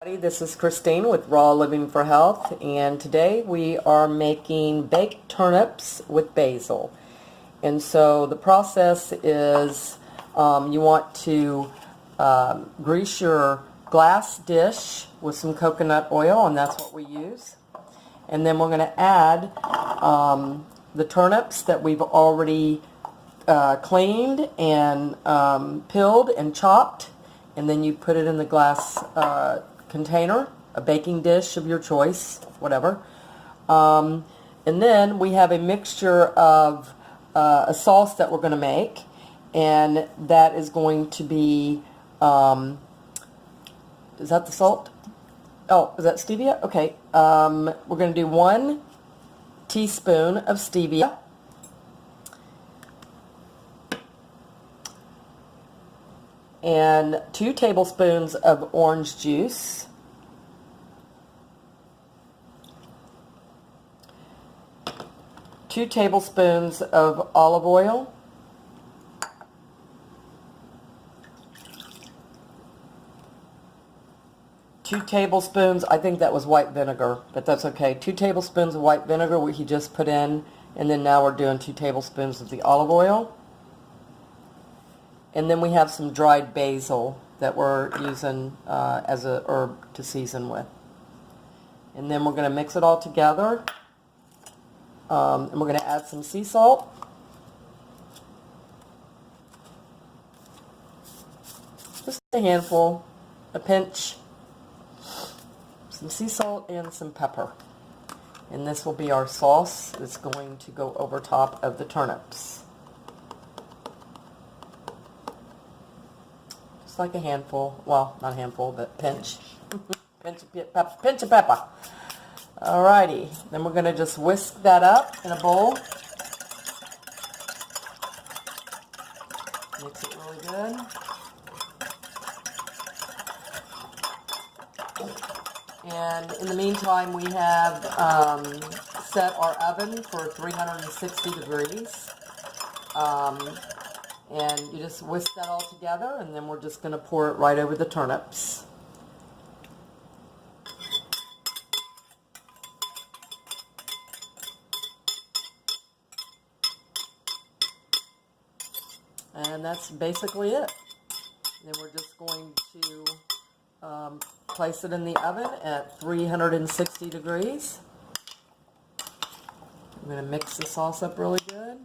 This is Christine with Raw Living for Health, and today we are making baked turnips with basil. And so the process is you want to grease your glass dish with some coconut oil, and that's what we use. And then we're going to add the turnips that we've already cleaned and peeled and chopped, and then you put it in the glass container, a baking dish of your choice, whatever. And then we have a mixture of a sauce that we're going to make, and that is going to be, is that the salt? Oh, is that stevia? Okay. We're going to do 1 teaspoon of stevia. And 2 tablespoons of orange juice. Two tablespoons of olive oil. 2 tablespoons, I think that was white vinegar, but that's okay. 2 tablespoons of white vinegar we just put in, and then now we're doing 2 tablespoons of the olive oil. And then we have some dried basil that we're using as a herb to season with. And then we're going to mix it all together. And we're going to add some sea salt. Just a handful, a pinch. Some sea salt and some pepper. And this will be our sauce that's going to go over top of the turnips. Like a handful, well, not a handful, but pinch. pinch of pepper. Alrighty, then we're going to just whisk that up in a bowl. Mix it really good. And in the meantime, we have set our oven for 360 degrees. And you just whisk that all together, and then we're just going to pour it right over the turnips. And that's basically it. Then we're just going to place it in the oven at 360 degrees. I'm going to mix the sauce up really good.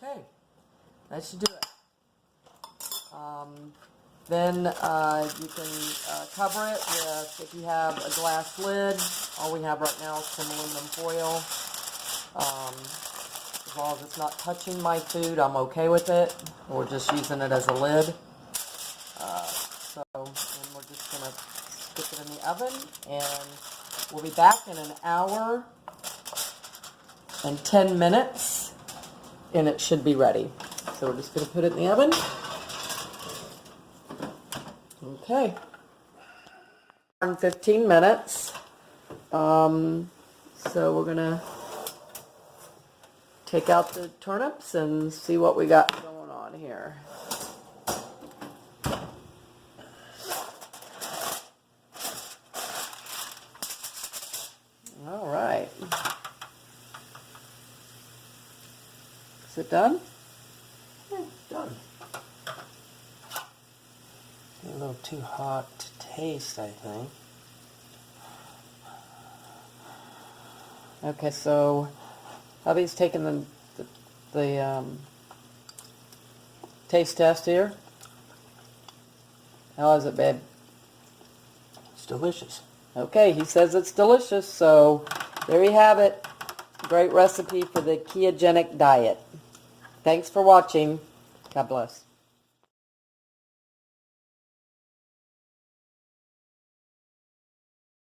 Okay, that should do it. Then you can cover it with, if you have a glass lid, all we have right now is some aluminum foil. As long as it's not touching my food, I'm okay with it. We're just using it as a lid. And we're just going to stick it in the oven, and we'll be back in an hour and 10 minutes. And it should be ready. So we're just going to put it in the oven. Okay. 15 minutes. So we're going to take out the turnips and see what we got going on here. All right. Is it done? Yeah, it's done. A little too hot to taste, I think. Okay, so hubby's taking the taste test here. How is it, babe? It's delicious. Okay, he says it's delicious, so there you have it. Great recipe for the ketogenic diet. Thanks for watching. God bless.